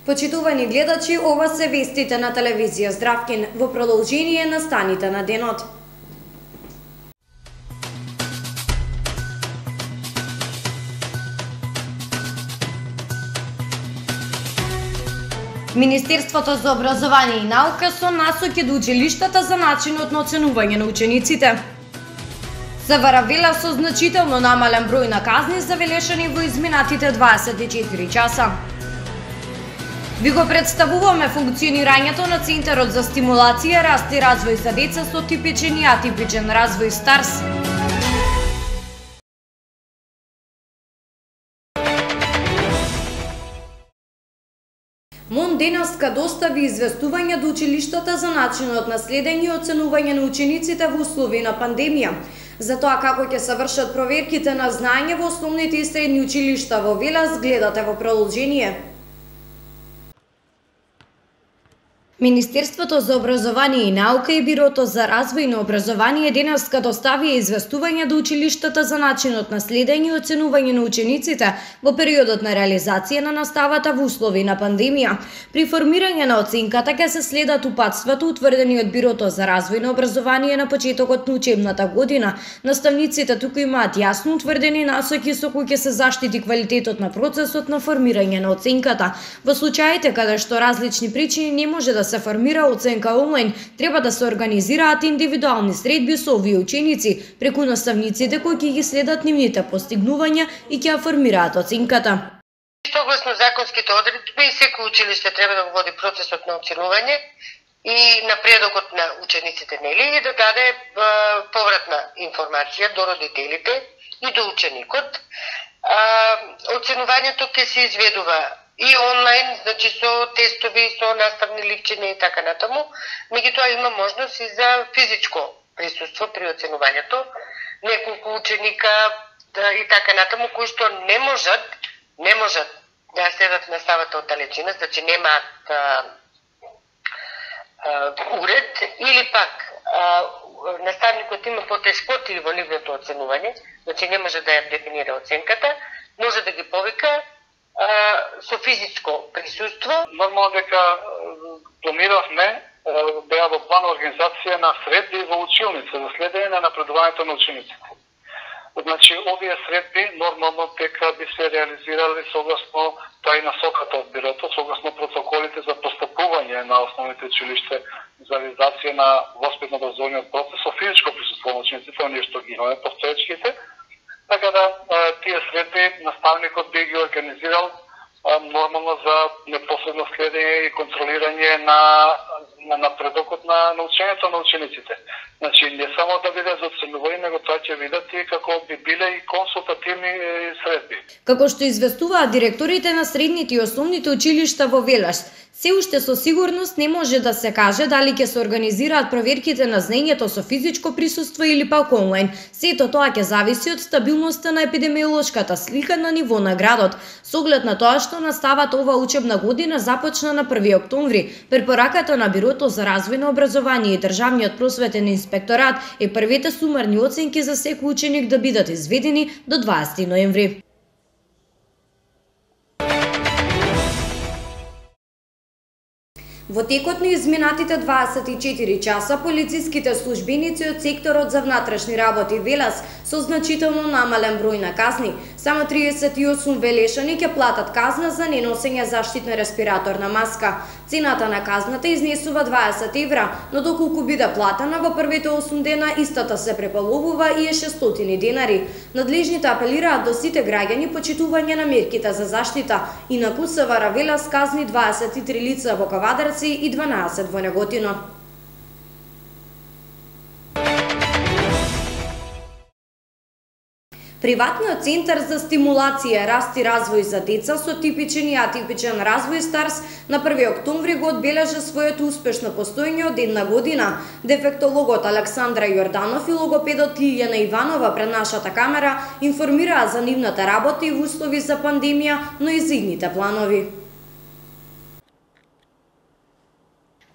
Почитувани гледачи, ова се вестите на телевизија Здравкин во продолжение на станите на денот. Министерството за образование и наука со насоки до училиштата за начинот на оценување на учениците. СВР вела со значително намален број на казни забелешани во изминатите 24 часа. Ви го представуваме функционирањето на Центарот за стимулација, раст и развој за деца со типичен и атипичен развој СТАРС. МОН денеска достави известување до училиштата за начинот на следење и оценување на учениците во услови на пандемија. За тоа како ќе се вршат проверките на знаење во основните и средни училишта во Велес гледате во продолжение. Министерството за образование и наука и Бирото за развој на образование денеска доставија известување до училиштата за начинот на следење и оценување на учениците во периодот на реализација на наставата во услови на пандемија. При формирање на оценката ќе се следат упатствата утврдени од Бирото за развој на образование на почетокот на учебната година. Наставниците туку имаат јасно утврдени насоки со кои ќе се заштити квалитетот на процесот на формирање на оценката. Во случаите каде што различни причини не може да се формира оценка онлайн, треба да се организираат индивидуални средби со овие ученици преку наставниците кои ќе ги следат нивните постигнувања и ќе ја формираат оценката. Согласно законските одредби, секој училиште треба да го води процесот на оценување и напредокот на учениците, нели, и да даде повратна информација до родителите и до ученикот. Оценувањето ќе се изведува и онлайн, значи со тестови, со наставни ливчиња и така натаму. Меѓутоа има можност и за физичко присуство при оценувањето. Неколку ученика и така натаму кои што не можат да следат наставата од далечина, значи немаат уред или пак наставникот има потешкоти во нивното оценување, значи не може да ја дефинира оценката, може да ги повика со физичко присуство. Нормално дека планиравме беа во план организација на средби во училница за следење на напредувањето на учениците. Значи, овие средби нормално дека би се реализирали согласно тај насоката од Бирото, согласно протоколите за постапување на основните училишта за реализација на воспитно-образовниот процес со физичко присуство на учениците, оние што ги имаме постоечките. Така да тие средби наставникот би ги организирал нормално за непосредно следење и контролирање на напредокот на учењето на учениците. Значи не само да биде за оценување, него тоа ќе видат и како би биле и консултативни средби. Како што известуваат директорите на средните и основните училишта во Велес, се уште со сигурност не може да се каже дали ќе се организираат проверките на знаењето со физичко присуство или пак онлайн. Сето тоа ќе зависи од стабилноста на епидемиолошката слика на ниво на градот, со оглед на тоа што наставата ова учебна година започна на 1 октомври. Препораката на Бирото за развој на образование и Државниот просветен инспекторат е првите сумарни оценки за секој ученик да бидат изведени до 20 ноември. Во текот на изминатите 24 часа, полициските службеници од секторот за внатрешни работи Велес со значително намален број на казни. Само 38 велешани ќе платат казна за неносење заштитна респираторна маска. Цената на казната изнесува 20 евра, но доколку биде платена во првите 8 дена, истата се преполовува и е 600 денари. Надлежните апелираат до сите граѓани почитување на мерките за заштита. Инаку СВР Велес казни 23 лица во Кавадарци и 12 во Неготино. Приватниот центар за стимулација, раст и развој за деца со типичен и атипичен развој СТАРС на 1 октомври го одбележа своето успешно постоење од една година. Дефектологот Александра Јорданов и логопедот Лилјана Иванова пред нашата камера информираа за нивната работа и во услови за пандемија, но и за идните планови.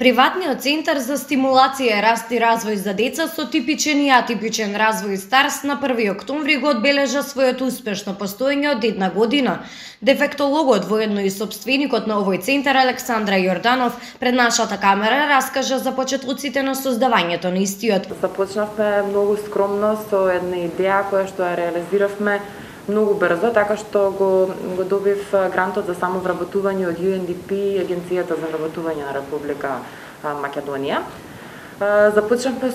Приватниот центар за стимулација, раст и развој за деца со типичен и атипичен развој Старс на 1 октомври го одбележа своето успешно постоење од 1 година. Дефектологот, воедно и собственикот на овој центар Александра Јорданов пред нашата камера раскажа за почетоците на создавањето на истиот. Започнавме многу скромно со една идеја која што ја реализиравме многу брзо, така што го добив грантот за самовработување од UNDP, Агенцијата за вработување на Република Македонија. Започнавме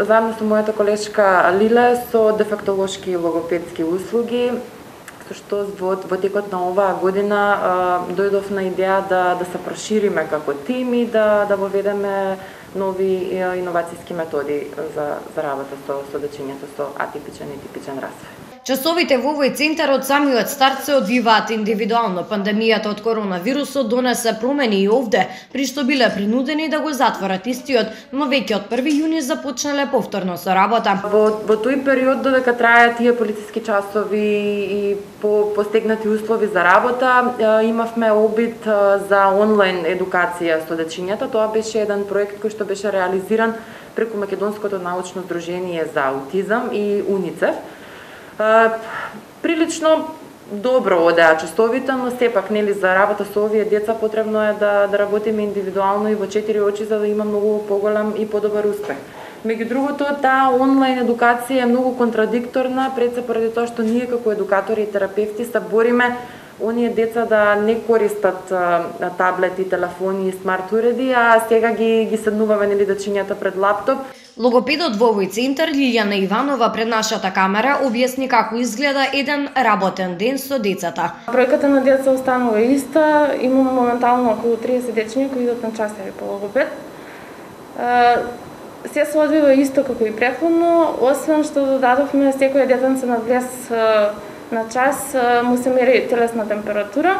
заедно со мојата колешка Лиле со дефектолошки и логопедски услуги, со што во текот на оваа година дојдов на идеја да се прошириме како тим и да воведеме нови иновацијски методи за работа со дечињето со атипичен и типичен развој. Часовите во овој центар од самиот старт се одвиваат индивидуално. Пандемијата од коронавирусот донесе промени и овде, при што биле принудени да го затворат истиот, но веќе од 1 јуни започнале повторно со работа. Во тој период, додека траја тие полициски часови и постигнати услови за работа, имавме обид за онлайн едукација со дечињата. Тоа беше еден проект кој што беше реализиран преку Македонското научно здружение за аутизам и УНИЦЕФ. Прилично добро одеа часовите, но сепак нели за работа со овие деца потребно е да работиме индивидуално и во 4 очи за да има многу поголем и подобар успех. Меѓу другото, таа онлайн едукација е многу контрадикторна, пред се поради тоа што ние како едукатори и терапевти се бориме оние деца да не користат таблети, телефони и смарт уреди, а сега ги седнуваме нели дечињата пред лаптоп. Логопедот во овој центар Лилјана Иванова пред нашата камера објасни како изгледа еден работен ден со децата. Бројката на деца останува иста, имаме моментално околу 30 дечиња кои идат на часови по логопед. Се се одвива исто како и претходно, освен што додадовме секој детенце на влез на час му се мери телесна температура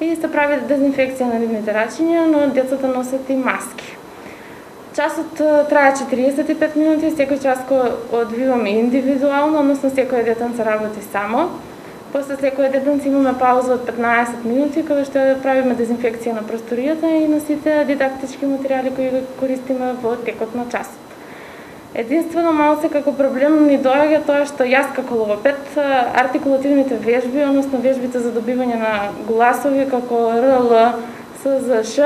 и се прави дезинфекција на нивните рачиња, но децата носат и маски. Часот трае 45 минути, секој час го одвиваме индивидуално, односно секој детенце работи само. После секој детенце имаме пауза од 15 минути, кога што правиме дезинфекција на просторијата и на сите дидактички материјали кои користиме во текот на часот. Единствено малце како проблем ни доаѓа тоа што јас како логопед артикулативните вежби, односно вежбите за добивање на гласови како РЛ, СЗШ,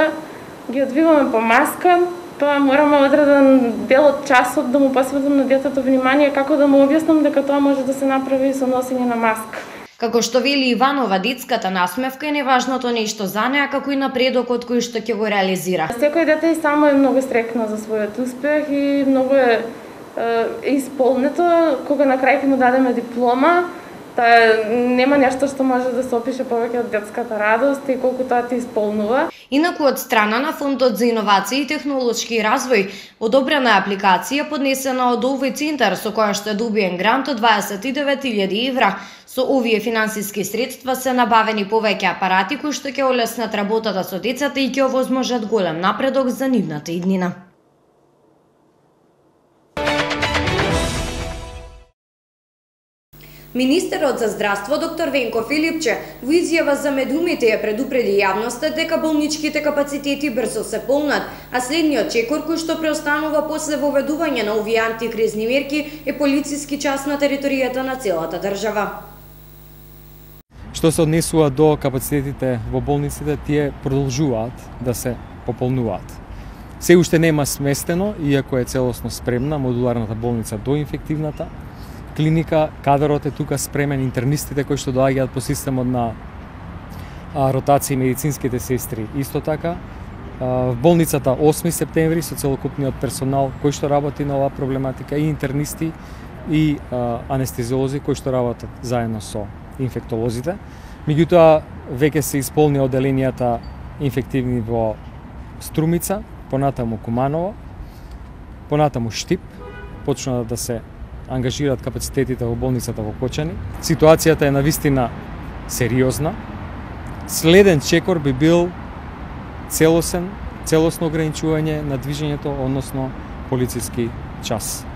ги одвиваме по маска, па мораме одреден дел од часот да му посветам на детето внимание како да му објаснам дека тоа може да се направи со носење на маска. Како што вели Иванова, детската насмевка е неважното нешто за неа, како и напредокот кој што ќе го реализира. Секој дете и само е многу среќно за својот успех и многу е исполнето кога на крај ќе му дадеме диплома. Нема нешто што може да се опише повеќе од детската радост и колку тоа ти исполнува. Инаку од страна на Фондот за иновации и технолошки развој, одобрена апликација поднесена од овој центар со која што е добиен грант од 29.000 евра. Со овие финансиски средства се набавени повеќе апарати кои што ќе олеснат работата со децата и ќе овозможат голем напредок за нивната иднина. Министерот за здравство доктор Венко Филипче во изјава за медумите ја предупреди јавноста дека болничките капацитети брзо се полнат, а следниот чекор кој што преостанува после воведување на овие антикризни мерки е полициски час на територијата на целата држава. Што се однесува до капацитетите во болниците, тие продолжуваат да се пополнуваат. Се уште нема сместено, иако е целосно спремна модуларната болница до инфективната клиника, кадрот е тука спремен, интернистите кои што доаѓаат по системот на ротација и медицинските сестри исто така. В болницата 8 септември со целокупниот персонал кој што работи на оваа проблематика и интернисти и анестезиолози кои што работат заедно со инфектолозите. Меѓутоа веќе се исполни оделенијата инфективни во Струмица, понатаму Куманово, понатаму Штип, почна да се ангажираат капацитетите во болницата во Кочани. Ситуацијата е навистина сериозна. Следен чекор би бил целосно ограничување на движењето, односно полициски час.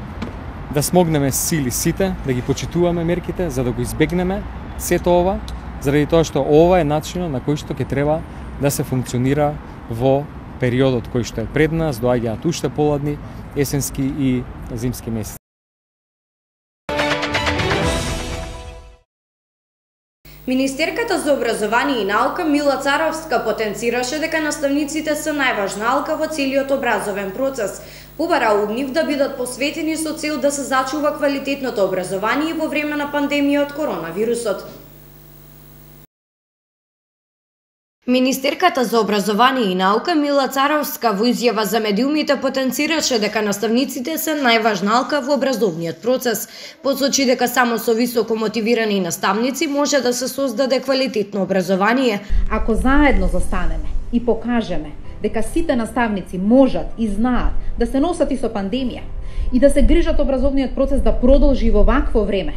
Да смогнеме сили сите, да ги почитуваме мерките, за да го избегнеме сето ова, заради тоа што ова е начинот на кој што ќе треба да се функционира во периодот кој што е пред нас, доаѓаат уште поладни есенски и зимски месеци. Министерката за образование и наука Мила Царовска потенцираше дека наставниците се најважна алка во целиот образовен процес. Побара од нив да бидат посветени со цел да се зачува квалитетното образование во време на пандемија од коронавирусот. Министерката за образование и наука Мила Царовска во изјава за медиумите потенцираше дека наставниците се најважна алка во образовниот процес. Посочи дека само со високо мотивирани наставници може да се создаде квалитетно образование. Ако заедно застанеме и покажеме дека сите наставници можат и знаат да се носат и со пандемија и да се грижат образовниот процес да продолжи во вакво време.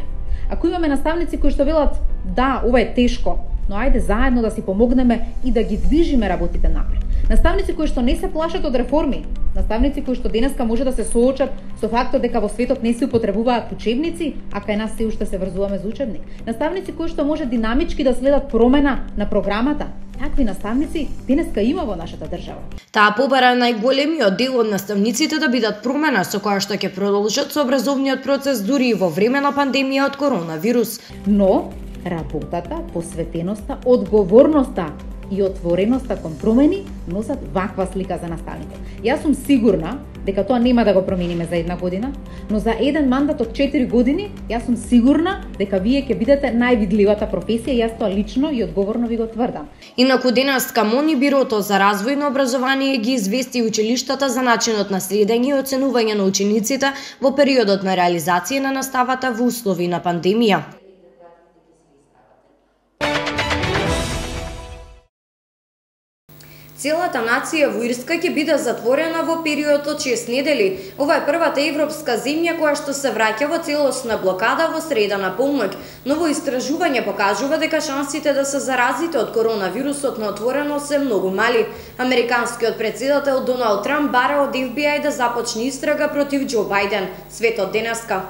Ако имаме наставници кои што велат да, ова е тешко, но ајде заедно да си помогнеме и да ги движиме работите напред. Наставници кои што не се плашат од реформи, наставници кои што денеска може да се соочат со фактот дека во светот не се употребуваат учебници, а кај нас се уште се врзуваме за учебник. Наставници кои што може динамички да следат промена на програмата. Такви наставници денеска има во нашата држава. Таа побара најголемиот дел од наставниците да бидат промена со која што ќе продолжат со образовниот процес дури и во време на пандемија од коронавирус. Но работата, посветеноста, одговорноста и отвореноста кон промени носат ваква слика за наставните. Јас сум сигурна дека тоа нема да го промениме за една година, но за еден мандат од 4 години, јас сум сигурна дека вие ќе бидете највидливата професија, јас тоа лично и одговорно ви го тврдам. Инаку денеска МОНИ Бирото за развој на образование ги извести училиштата за начинот на следење и оценување на учениците во периодот на реализација на наставата во услови на пандемија. Целата нација во Ирска ќе биде затворена во период од 6 недели. Ова е првата европска земја која што се враќа во целосна блокада во среда на полноќ. Ново истражување покажува дека шансите да се заразите од коронавирусот на отворено се многу мали. Американскиот претседател Доналд Трамп бара од FBI да започне истрага против Џо Бајден. Светот денеска.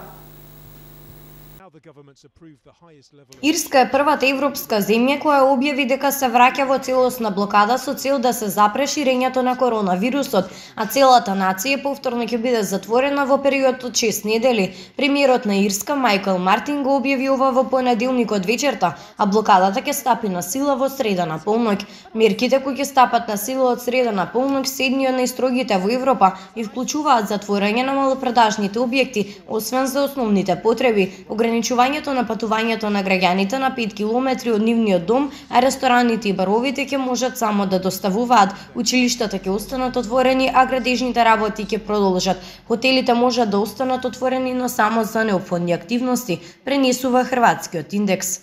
Ирска е првата европска земја која објави дека се враќа во целосна блокада со цел да се запре ширењето на коронавирусот, а целата нација повторно ќе биде затворена во период од 6 недели. Премиерот на Ирска Майкл Мартин го објави ова во понеделникот вечерта, а блокадата ќе стапи на сила во среда на полноќ. Мерките кои ќе стапат на сила од среда на полноќ се едни од најстрогите во Европа и вклучуваат затворање на малопродажните објекти, освен за основните потреби, ограничувањето на патувањето на граѓаните на 5 километри од нивниот дом, а рестораните и баровите ќе можат само да доставуваат. Училиштата ќе останат отворени, а градежните работи ќе продолжат. Хотелите можат да останат отворени, но само за неопходни активности, пренесува Хрватскиот индекс.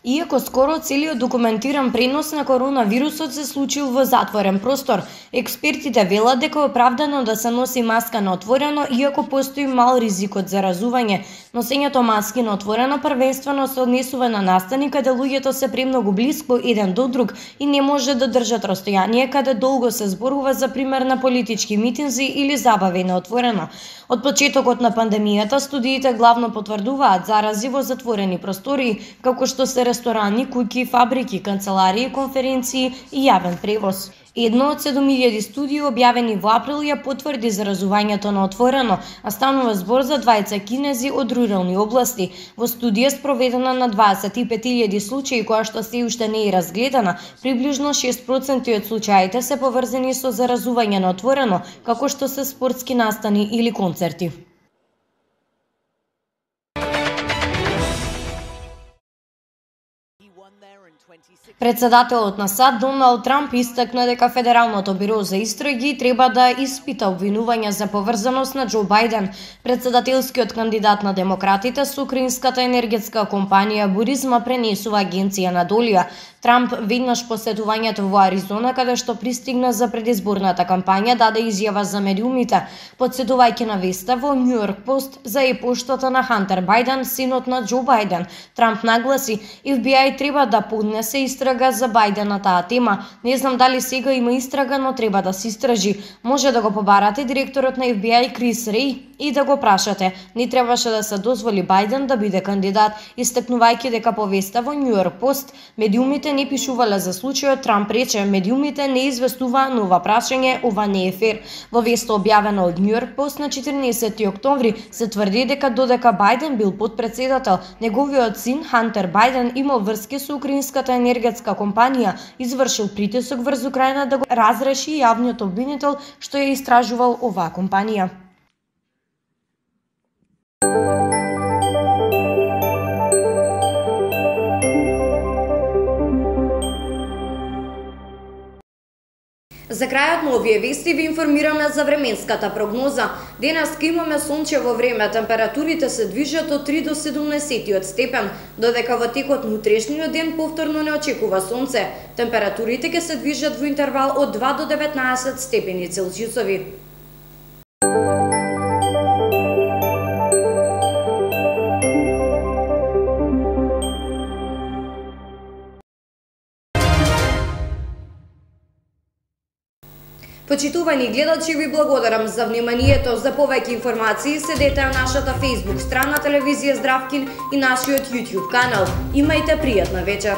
Иако скоро целиот документиран пренос на коронавирусот се случил во затворен простор, експертите велат дека е оправдано да се носи маска на отворено, иако постои мал ризик од заразување. Носењето маски на отворено првенствено се однесува на настани каде луѓето се премногу блиско еден до друг и не може да држат растојание, каде долго се зборува за пример на политички митинзи или забави на отворено. Од почетокот на пандемијата студиите главно потврдуваат зарази во затворени простории, како што се ресторани, куќи, фабрики, канцеларии, конференции и јавен превоз. Едно од 7000 студии објавени во април ја потврди заразувањето на отворено, а станува збор за двајца кинези од рурални области. Во студија спроведена на 25.000 случаи која што се уште не е разгледана, приближно 6% од случаите се поврзани со заразување на отворено, како што се спортски настани или концерти. Председателот на САД Доналд Трамп истакна дека Федералното биро за истраги треба да испита обвинувања за поврзаност на Џо Бајден, председателскиот кандидат на демократите со украинската енергетска компанија Буризма, пренесува агенција на Долија. Трамп веднаш по сетувањето во Аризона, каде што пристигна за предизборната кампања, даде изјава за медиумите, подсетувајќи на веста во Нью Йорк Пост за епоштата на Хантер Бајден, синот на Џо Бајден. Трамп нагласи, FBI треба да поднесе се истрага за Бајден на таа тема. Не знам дали сега има истрага, но треба да се истражи. Може да го побарате директорот на FBI Крис Реј и да го прашате. Не требаше да се дозволи Бајден да биде кандидат, истакнувајќи дека по веста во Нью Йорк Пост, медиумите не пишувале за случајот, Трамп рече, медиумите не известува, но ова прашање, ова не е фер. Во веста објавена од Нью Йорк Пост на 14 октомври се тврди дека додека Бајден бил подпредседател, неговиот син Хантер Бајден имал врски со украинската енергетска компанија, извршил притисок врз Украина да го разреши јавниот обвинител што ја истражувал оваа компанија. За крајот на овие вести ви информираме за временската прогноза. Денес ке имаме сончево време, температурите се движат од 3 до 17 степен, додека во текот на утрешниот ден повторно не очекува сонце. Температурите ќе се движат во интервал од 2 до 19 степени Целзиусови. Почитувани гледачи, ви благодарам за вниманието. За повеќе информации следете на нашата Facebook страна Телевизија Здравкин и нашиот YouTube канал. Имајте пријатна вечер.